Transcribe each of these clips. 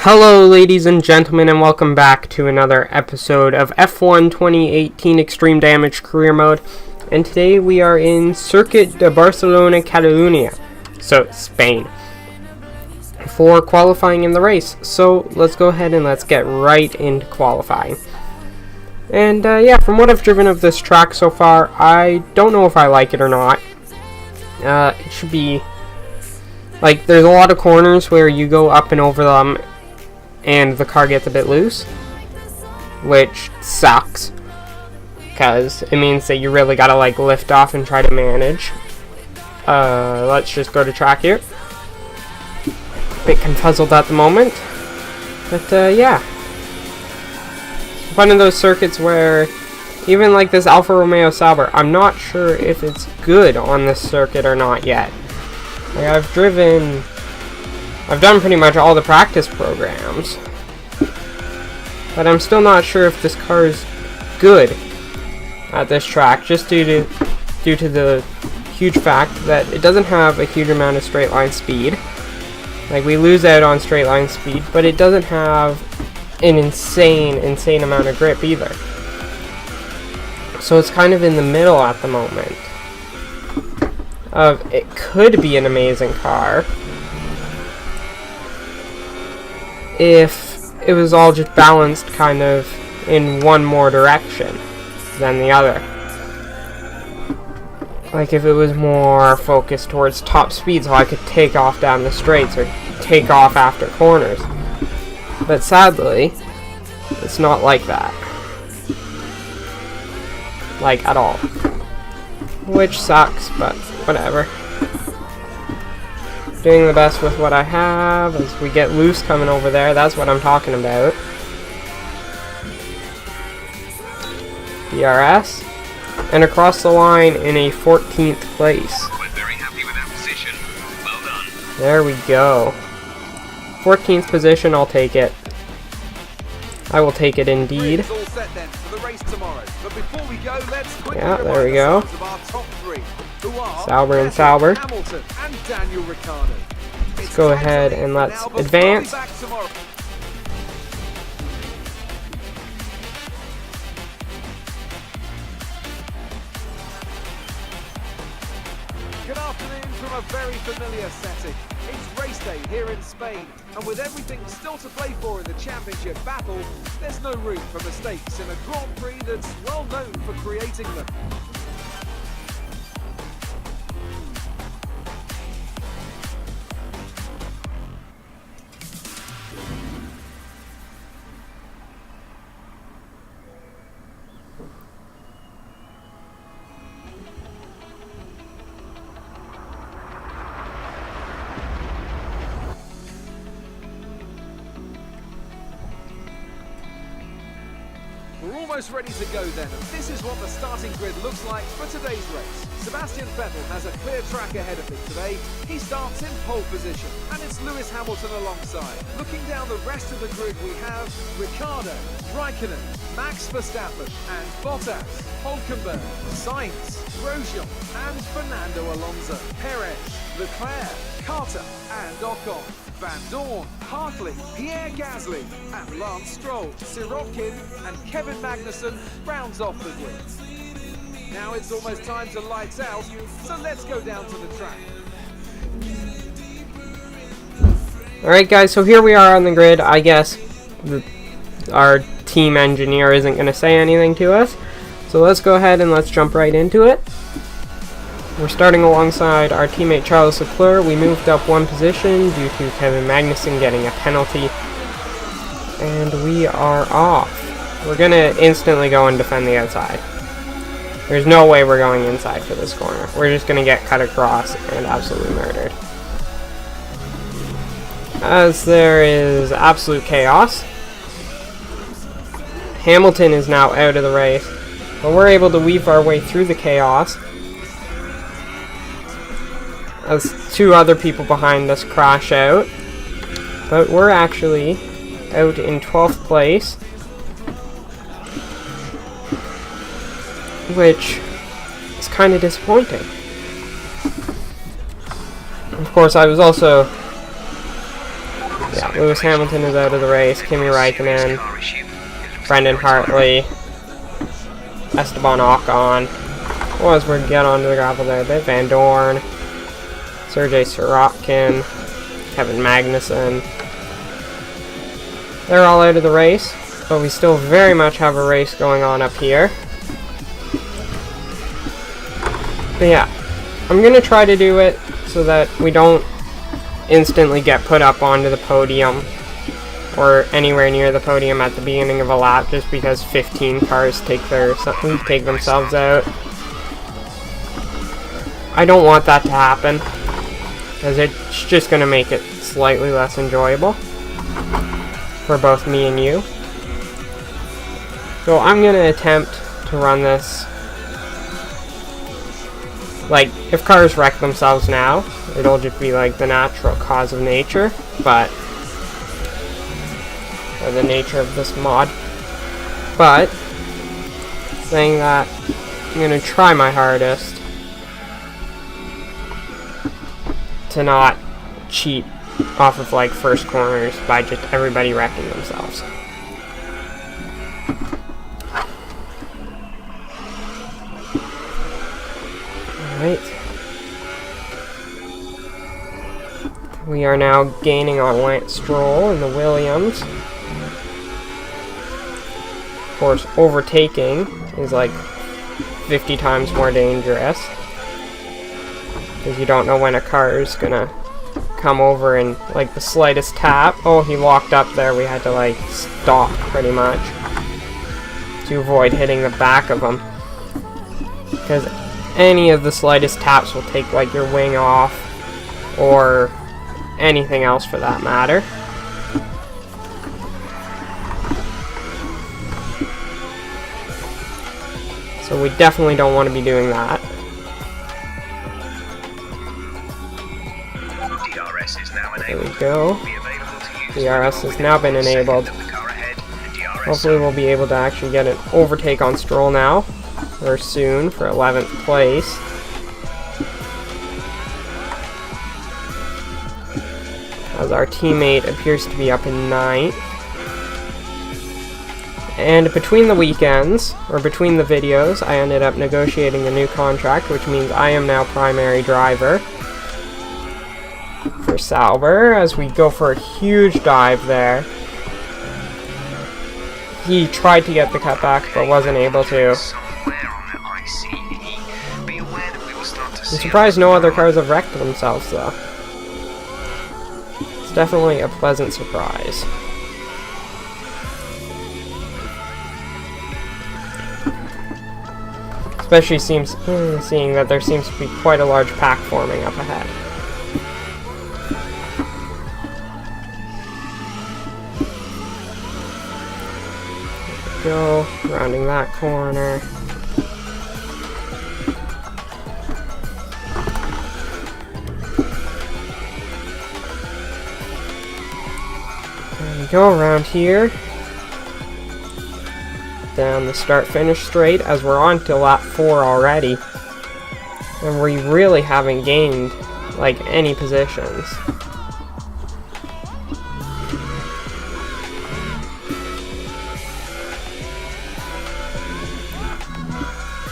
Hello ladies and gentlemen, and welcome back to another episode of F1 2018 Extreme Damage Career Mode. And today we are in Circuit de Barcelona, Catalunya, so Spain, for qualifying in the race. So let's go ahead and let's get right into qualifying. And yeah, from what I've driven of this track so far, I don't know if I like it or not. It should be, like, there's a lot of corners where you go up and over them and the car gets a bit loose, which sucks, because it means that you really gotta, like, lift off and try to manage. Let's just go to track here. Bit confuzzled at the moment, but yeah. One of those circuits where even like this Alfa Romeo Sauber, I'm not sure if it's good on this circuit or not yet. Like, I've done pretty much all the practice programs, but I'm still not sure if this car is good at this track, just due to the huge fact that it doesn't have a huge amount of straight line speed. Like, we lose out on straight line speed, but it doesn't have an insane amount of grip either. So it's kind of in the middle at the moment of it could be an amazing car if it was all just balanced kind of in one more direction than the other. Like, if it was more focused towards top speed, so I could take off down the straights or take off after corners. But sadly, it's not like that. Like, at all. Which sucks, but whatever. Doing the best with what I have as we get loose coming over there. That's what I'm talking about. DRS. And across the line in a 14th place. We're very happy with that position. Well done. There we go. 14th position, I'll take it. I will take it indeed. All set then for the race tomorrow. But before we go, let's quickly there we go. of our top three, who are Sauber and Vettel, Sauber. Hamilton and Daniel Ricciardo. Let's go ahead and let's advance. Good afternoon from a very familiar setting. It's race day here in Spain, and with everything still to play for in the championship battle, there's no room for mistakes in a Grand Prix that's well known for creating them. We're almost ready to go then, and this is what the starting grid looks like for today's race. Sebastian Vettel has a clear track ahead of him today. He starts in pole position, and it's Lewis Hamilton alongside. Looking down the rest of the grid, we have Ricciardo, Raikkonen, Max Verstappen, and Bottas, Hülkenberg, Sainz, Grosjean, and Fernando Alonso, Perez, Leclerc, Carter, and Ocon. Van Dorn, Hartley, Pierre Gasly, and Lance Stroll, Sirotkin, and Kevin Magnussen rounds off the grid. Now it's almost time to lights out, so let's go down to the track. Alright guys, so here we are on the grid. I guess our team engineer isn't going to say anything to us. So let's go ahead and let's jump right into it. We're starting alongside our teammate Charles Leclerc. We moved up one position due to Kevin Magnussen getting a penalty. And we are off. We're going to instantly go and defend the outside. There's no way we're going inside for this corner. We're just going to get cut across and absolutely murdered. As there is absolute chaos. Hamilton is now out of the race. But we're able to weave our way through the chaos as two other people behind us crash out. But we're actually out in 12th place, which is kind of disappointing. Of course, I was also Yeah, Lewis Hamilton is out of the race. Kimi Raikkonen, Brendan Hartley, Esteban Ocon. Well, as we get onto the gravel there, a bit, Van Dorn, Sergei Sirotkin, Kevin Magnussen. They're all out of the race, but we still very much have a race going on up here. But yeah, I'm going to try to do it so that we don't instantly get put up onto the podium or anywhere near the podium at the beginning of a lap just because 15 cars take themselves out. I don't want that to happen because it's just going to make it slightly less enjoyable for both me and you. So I'm going to attempt to run this. Like, if cars wreck themselves now, it'll just be like the natural cause of nature, but or the nature of this mod. But saying that, I'm gonna try my hardest to not cheat off of like first corners by just everybody wrecking themselves. Alright. We are now gaining on Lance Stroll in the Williams. Of course, overtaking is like 50 times more dangerous because you don't know when a car is gonna come over and like the slightest tap. Oh, he locked up there. We had to like stop pretty much to avoid hitting the back of him because any of the slightest taps will take like your wing off or anything else for that matter. So we definitely don't want to be doing that. There we go. DRS has now been enabled. Hopefully we'll be able to actually get an overtake on Stroll now, or soon, for 11th place. As our teammate appears to be up in 9th. And between the weekends, or between the videos, I ended up negotiating a new contract, which means I am now primary driver for Sauber, as we go for a huge dive there. He tried to get the cutback, but wasn't able to. I'm surprised no other cars have wrecked themselves, though. It's definitely a pleasant surprise. Especially seeing that there seems to be quite a large pack forming up ahead. There we go, rounding that corner. There we go, around here. Down the start-finish straight, as we're on to lap 4 already. And we really haven't gained, like, any positions.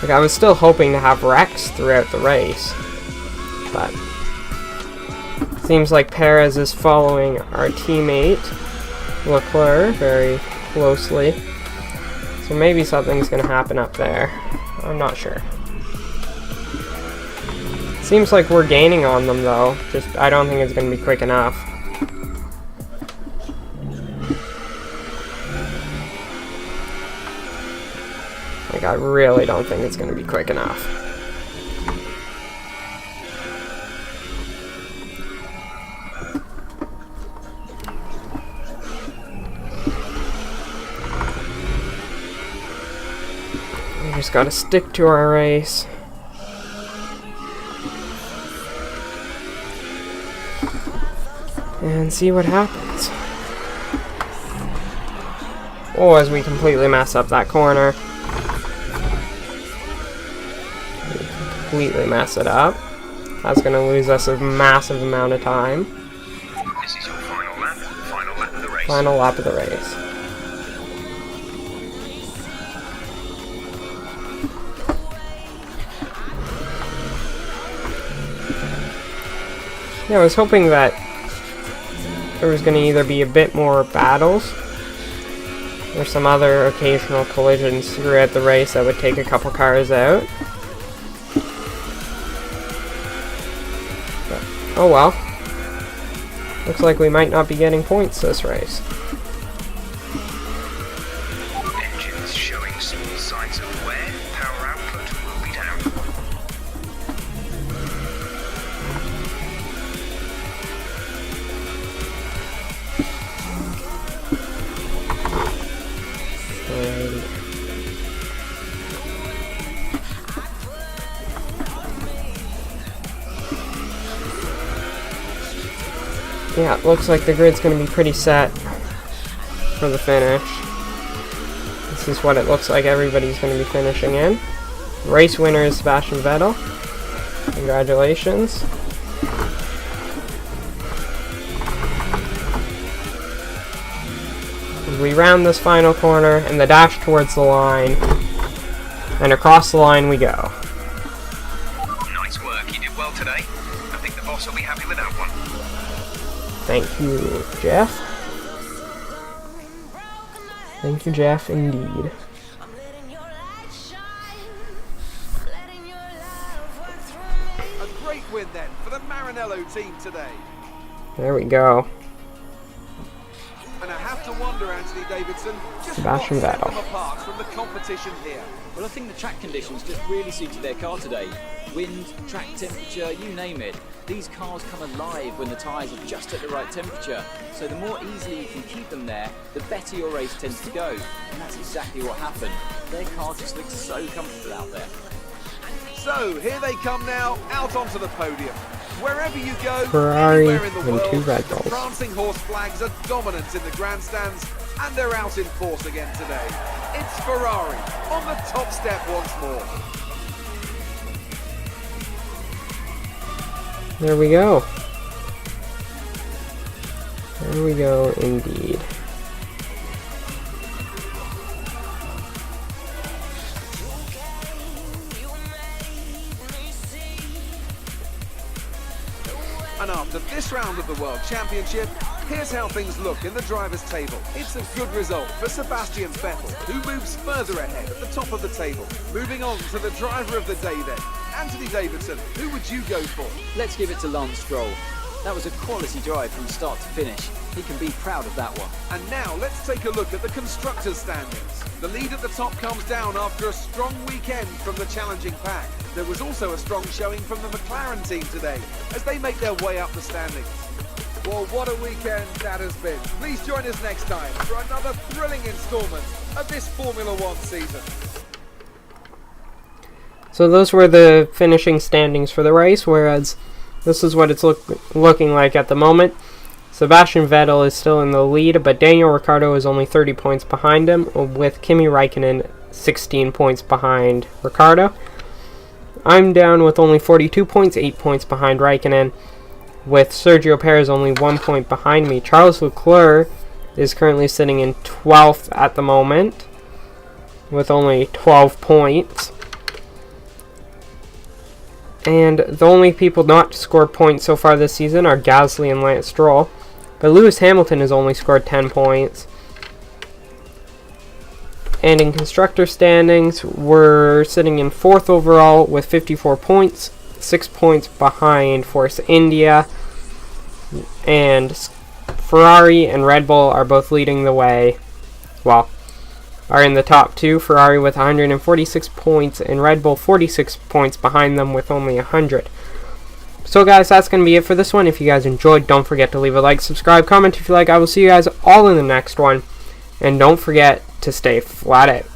Like, I was still hoping to have wrecks throughout the race. But seems like Perez is following our teammate, Leclerc, very closely. So maybe something's going to happen up there. I'm not sure. Seems like we're gaining on them, though. Just, I don't think it's going to be quick enough. Like, I really don't think it's going to be quick enough. We just gotta stick to our race. And see what happens. Oh, as we completely mess up that corner. Completely mess it up. That's gonna lose us a massive amount of time. This is your final lap. race. Final lap of the race. Yeah, I was hoping that there was going to either be a bit more battles or some other occasional collisions throughout the race that would take a couple cars out. But, oh well. Looks like we might not be getting points this race. Engines showing small signs of wear. Power output will be down. Alrighty. Yeah, it looks like the grid's going to be pretty set for the finish. This is what it looks like everybody's going to be finishing in. Race winner is Sebastian Vettel. Congratulations. We round this final corner and the dash towards the line. And across the line we go. Nice work, you did well today. I think the boss will be happy with that one. Thank you, Jeff. Thank you, Jeff, indeed. A great win then for the Maranello team today. There we go. And I have to wonder, Anthony Davidson, just Sebastian what set Vettel. them apart from the competition here. Well, I think the track conditions just really suited their car today. Wind, track temperature, you name it. These cars come alive when the tyres are just at the right temperature. So the more easily you can keep them there, the better your race tends to go. And that's exactly what happened. Their car just looks so comfortable out there. So here they come now, out onto the podium. Wherever you go, Ferrari anywhere in the and world, 2 Red Bulls. prancing horse flags are dominant in the grandstands, and they're out in force again today. It's Ferrari on the top step once more. There we go. There we go, indeed. And after this round of the World Championship, here's how things look in the drivers' table. It's a good result for Sebastian Vettel, who moves further ahead at the top of the table. Moving on to the driver of the day then. Anthony Davidson, who would you go for? Let's give it to Lance Stroll. That was a quality drive from start to finish. He can be proud of that one. And now let's take a look at the constructors' standings. The lead at the top comes down after a strong weekend from the challenging pack. There was also a strong showing from the McLaren team today as they make their way up the standings. Well, what a weekend that has been. Please join us next time for another thrilling instalment of this Formula One season. So those were the finishing standings for the race, whereas this is what it's looking like at the moment. Sebastian Vettel is still in the lead, but Daniel Ricciardo is only 30 points behind him, with Kimi Räikkönen 16 points behind Ricciardo. I'm down with only 42 points, 8 points behind Räikkönen, with Sergio Perez only 1 point behind me. Charles Leclerc is currently sitting in 12th at the moment, with only 12 points. And the only people not to score points so far this season are Gasly and Lance Stroll. But Lewis Hamilton has only scored 10 points. And in constructor standings, we're sitting in 4th overall with 54 points, 6 points behind Force India. And Ferrari and Red Bull are both leading the way. Well, are in the top 2. Ferrari with 146 points and Red Bull 46 points behind them with only 100. So guys, that's going to be it for this one. If you guys enjoyed, don't forget to leave a like, subscribe, comment if you like. I will see you guys all in the next one. And don't forget to stay flat out.